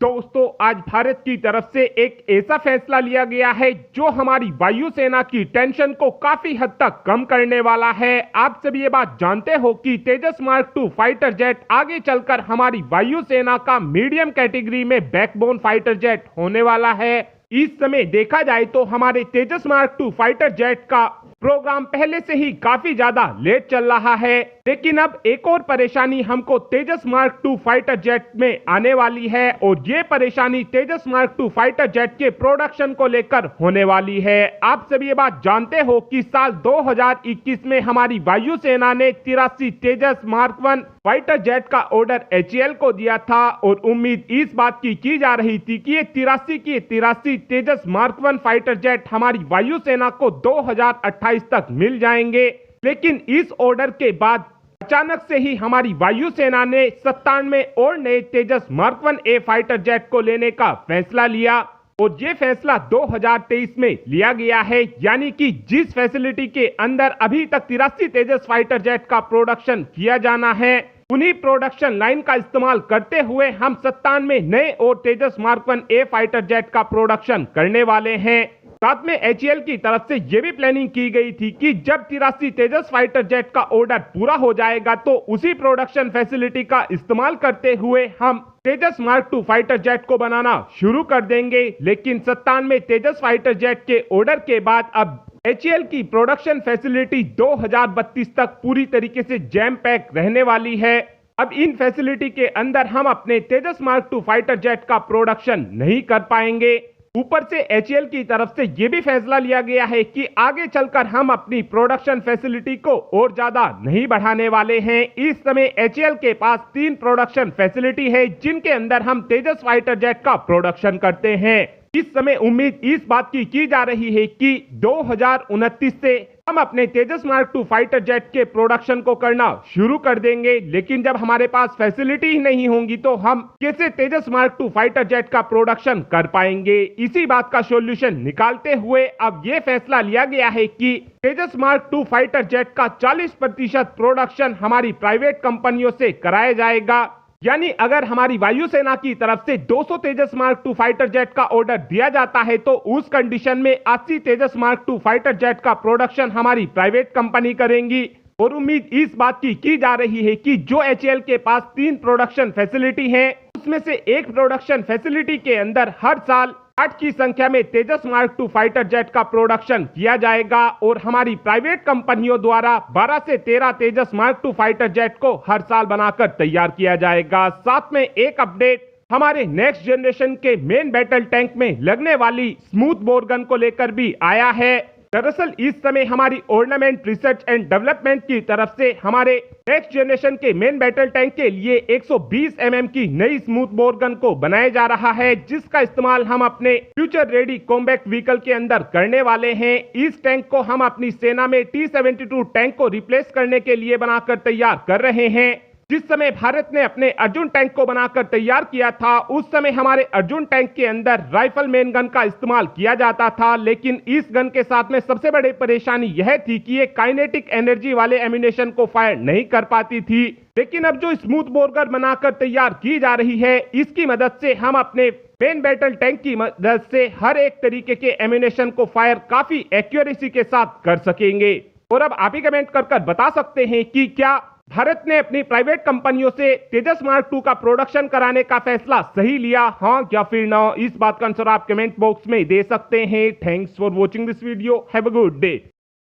दोस्तों, आज भारत की तरफ से एक ऐसा फैसला लिया गया है जो हमारी वायुसेना की टेंशन को काफी हद तक कम करने वाला है। आप सभी ये बात जानते हो कि तेजस मार्क 2 फाइटर जेट आगे चलकर हमारी वायुसेना का मीडियम कैटेगरी में बैकबोन फाइटर जेट होने वाला है। इस समय देखा जाए तो हमारे तेजस मार्क 2 फाइटर जेट का प्रोग्राम पहले से ही काफी ज्यादा लेट चल रहा है, लेकिन अब एक और परेशानी हमको तेजस मार्क 2 फाइटर जेट में आने वाली है और ये परेशानी तेजस मार्क 2 फाइटर जेट के प्रोडक्शन को लेकर होने वाली है। आप सभी ये बात जानते हो कि साल 2021 में हमारी वायुसेना ने 83 तेजस मार्क 1 फाइटर जेट का ऑर्डर HAL को दिया था और उम्मीद इस बात की जा रही थी कि ये 83 तेजस मार्क 1 फाइटर जेट हमारी वायुसेना को 2028 तक मिल जाएंगे। लेकिन इस ऑर्डर के बाद अचानक से ही हमारी वायुसेना ने 97 और नए तेजस मार्क 1A फाइटर जेट को लेने का फैसला लिया और ये फैसला 2023 में लिया गया है, यानी कि जिस फैसिलिटी के अंदर अभी तक 83 तेजस फाइटर जेट का प्रोडक्शन किया जाना है, उन्हीं प्रोडक्शन लाइन का इस्तेमाल करते हुए हम 97 नए और तेजस मार्क 1A फाइटर जेट का प्रोडक्शन करने वाले हैं। साथ में HAL की तरफ से यह भी प्लानिंग की गई थी कि जब 83 तेजस फाइटर जेट का ऑर्डर पूरा हो जाएगा तो उसी प्रोडक्शन फैसिलिटी का इस्तेमाल करते हुए हम तेजस मार्क 2 फाइटर जेट को बनाना शुरू कर देंगे। लेकिन 97 तेजस फाइटर जेट के ऑर्डर के बाद अब HAL की प्रोडक्शन फैसिलिटी 2032 तक पूरी तरीके से जैम पैक रहने वाली है। अब इन फैसिलिटी के अंदर हम अपने तेजस मार्क 2 फाइटर जेट का प्रोडक्शन नहीं कर पाएंगे। ऊपर से HAL की तरफ से यह भी फैसला लिया गया है कि आगे चलकर हम अपनी प्रोडक्शन फैसिलिटी को और ज्यादा नहीं बढ़ाने वाले हैं। इस समय HAL के पास 3 प्रोडक्शन फैसिलिटी है जिनके अंदर हम तेजस फाइटर जेट का प्रोडक्शन करते हैं। इस समय उम्मीद इस बात की जा रही है कि 2029 से हम अपने तेजस मार्क 2 फाइटर जेट के प्रोडक्शन को करना शुरू कर देंगे। लेकिन जब हमारे पास फैसिलिटी ही नहीं होंगी तो हम कैसे तेजस मार्क 2 फाइटर जेट का प्रोडक्शन कर पाएंगे। इसी बात का सॉल्यूशन निकालते हुए अब यह फैसला लिया गया है कि तेजस मार्क 2 फाइटर जेट का 40% प्रोडक्शन हमारी प्राइवेट कंपनियों से कराया जाएगा। यानी अगर हमारी वायुसेना की तरफ से 200 तेजस मार्क 2 फाइटर जेट का ऑर्डर दिया जाता है तो उस कंडीशन में 80 तेजस मार्क 2 फाइटर जेट का प्रोडक्शन हमारी प्राइवेट कंपनी करेंगी। और उम्मीद इस बात की जा रही है कि जो HAL के पास 3 प्रोडक्शन फैसिलिटी है उसमें से एक प्रोडक्शन फैसिलिटी के अंदर हर साल 8 की संख्या में तेजस मार्क 2 फाइटर जेट का प्रोडक्शन किया जाएगा और हमारी प्राइवेट कंपनियों द्वारा 12 से 13 तेजस मार्क 2 फाइटर जेट को हर साल बनाकर तैयार किया जाएगा। साथ में एक अपडेट हमारे नेक्स्ट जनरेशन के मेन बैटल टैंक में लगने वाली स्मूथ बोर गन को लेकर भी आया है। दरअसल इस समय हमारी ऑर्नामेंट रिसर्च एंड डेवलपमेंट की तरफ से हमारे नेक्स्ट जनरेशन के मेन बैटल टैंक के लिए 120 mm की नई स्मूथ बोर गन को बनाया जा रहा है, जिसका इस्तेमाल हम अपने फ्यूचर रेडी कॉम्बैट व्हीकल के अंदर करने वाले हैं। इस टैंक को हम अपनी सेना में T-72 टैंक को रिप्लेस करने के लिए बनाकर तैयार कर रहे हैं। जिस समय भारत ने अपने अर्जुन टैंक को बनाकर तैयार किया था उस समय हमारे अर्जुन टैंक के अंदर राइफल मेन गन का इस्तेमाल किया जाता था, लेकिन इस गन के साथ में सबसे बड़ी परेशानी यह थी कि ये काइनेटिक एनर्जी वाले एम्यूनेशन को फायर नहीं कर पाती थी। लेकिन अब जो स्मूथ बोर गन बनाकर तैयार की जा रही है इसकी मदद से हम अपने मेन बैटल टैंक की मदद से हर एक तरीके के एम्यूनेशन को फायर काफी एक्यूरेसी के साथ कर सकेंगे। और अब आप ही कमेंट कर बता सकते हैं कि क्या भारत ने अपनी प्राइवेट कंपनियों से तेजस मार्क 2 का प्रोडक्शन कराने का फैसला सही लिया, हाँ या फिर ना। इस बात का आंसर आप कमेंट बॉक्स में दे सकते हैं। Thanks for watching this video. Have a good day.